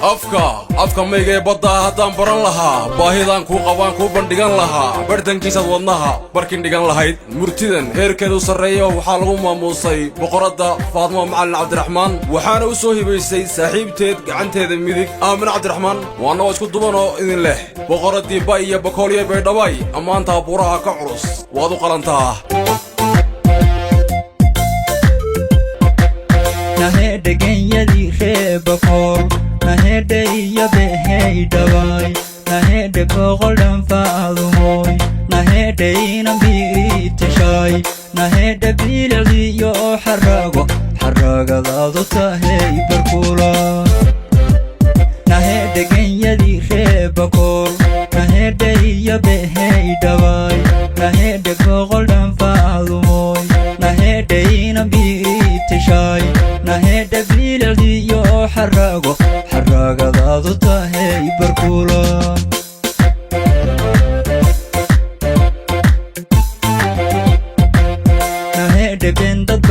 afka mayga badda haddaan baran lahaa baahidan ku qabaan ku bandhigan lahaa bartankiisad wadnaha barkin dhigan lahayd murtidan heerkeedu sareeyo waxaa lagu maamuusay boqoradda Faadmo Macallin Cabdiraxmaan waxaana u soo hibaysay saaxiibteed gacanteeda midig Aamin Cabdiraxmaan waana isku duban oo idin leh boqoradii bay iyo bakooliye bay dhabay amaanta buuraha ka culus waad u qalantaa nahede genyadi reebakol nahede iyo behey dhaway nahede boqoldhan faadumoy nahede inambiri tashay nahede bililiyo xaragadaadu tahay barkula nahede genyadi reebakol nahede iyo behey dhaway nahede boqoldhan faadumoy nahede inambiri tashay nahede bililiyo xaragadaadu tahay barkula nahede bendad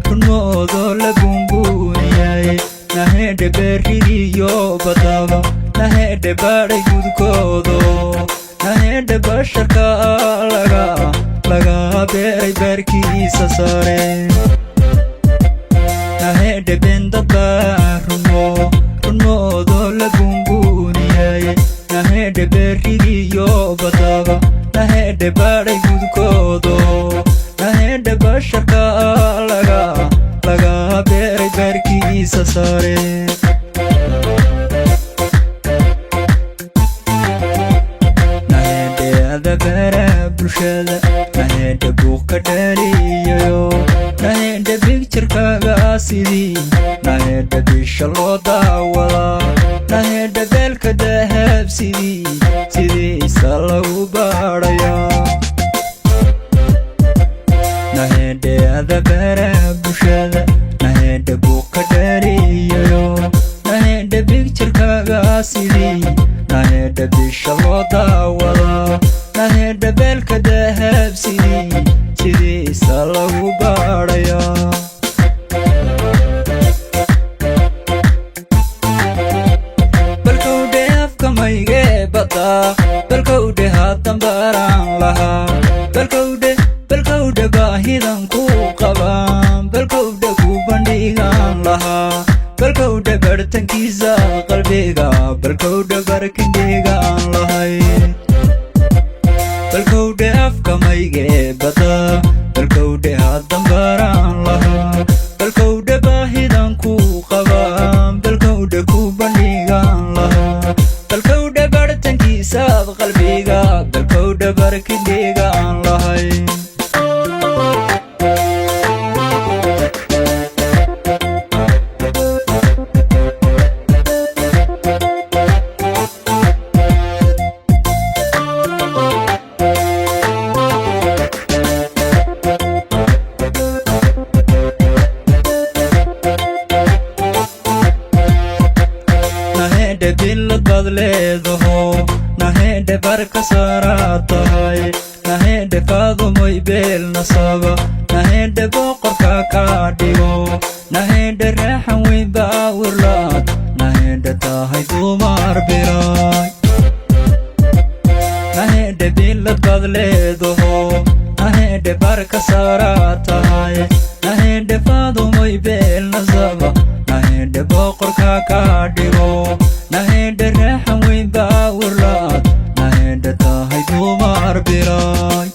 runmoodo la buunbuuniyay nahede berrigiyo badaba nahede baadhay gudkoodo nahede basharka laga beeray baarkiisa sare nahede bendad runmoodo la buunbuuniyay nahede berrigiyo badaba nahede baadhay gudkoodo nahede basharka laga beeray baarkiisa sare nahede adabara bulshada nahede buuq ka dhaliyayo nahede bigjarkaaga sidii nahede bisha loo daawada nahede beelka dahab sidii isa lagu baadhaya nahede adabara bulshada nahede buuq ka dhaliyayo nahede bigjarkaaga sidii nahede bisha loo daawada nahede beelka dahab sidii isa lagu baadhaya balkowdhe afka mayge badda balkowdhe haatan baran lahaa balkowdhe baahidan ku qabaan balkowdhe ku bandhigan lahaa balkowdhe bartankiisa qalbiga balkowdhe barkindhigan lahay balkowdhe afka mayge badda balkowdhe haatan baran lahaa balkowdhe baahidan ku qabaan balkowdhe ku bandhigan lahaa balkowdhe bartankiisaad qalbiga balkowdhe barkindhigan lahay nahede bilad baad leedaho nahede barka saaraa tahay nahede faadumoy beel nasaba nahede boqorka kaa dhigo nahede raaxan weyn baawirlaad nahede tahay dumar biray nahede bilad baad leedaho nahede barka saaraa tahay nahede faadumoy beel nasaba nahede boqorka kaa dhigo nahede raaxan weyn baawirlaad nahede tahay dumar biray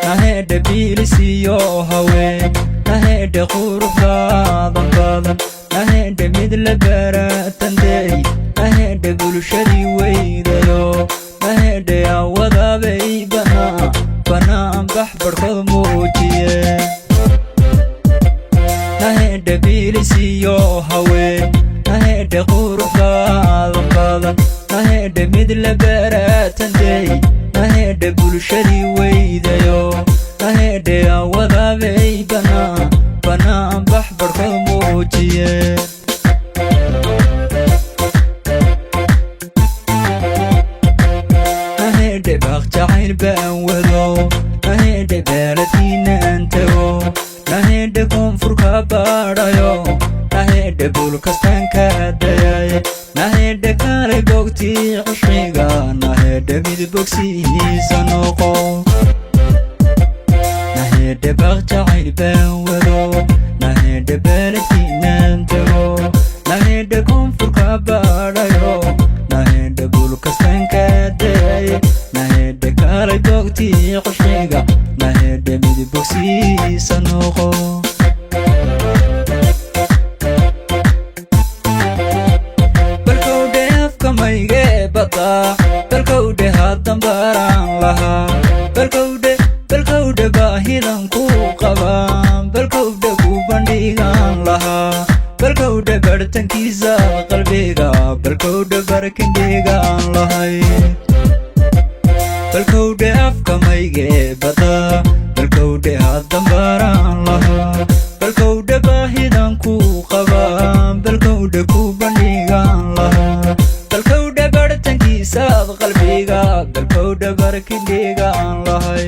nahede biilisiyo haween nahede quruxdaadan badan nahede mid la baratandey nahede bulshadii weydayo nahede awadabay banaan bax barhkood muujiye nahede biilisiyo haween nahede quruxdaadan badan nahede mid la baratandey nahede bulshadii weydayo nahede awadabay banaan bax barhkood muujiye nahede baaq jacayl baan wado nahede baaladkiina aan tago dayaye nahedhe kale bogti cushqiga nahedhe mid bogsihiisa noqo nahedhe baqjacayl baan wado nahedhe beledkiinan tago nahedhe koonfurka baadhayo nahedhe bulkastanka dayaye nahedhe kale bogti cushqiga nahedhe mid bogsihiisa noqo balkowdhe haddan baaraan lahaa balkowdhe baahidan ku qabaan balkowdhe ku bandhigaan lahaa balkowdhe bartankiisa qalbiga balkowdhe barkindhigaan lahay balkowdhe afka maygee badda balkowdhe haddan baaraan lahaa balkowdhe baahidan ku qabaan balkowdhe ku bandhigaan lahaa balkowdhe bartankiisaad qalbiga balkowdhe barkindhigaan lahay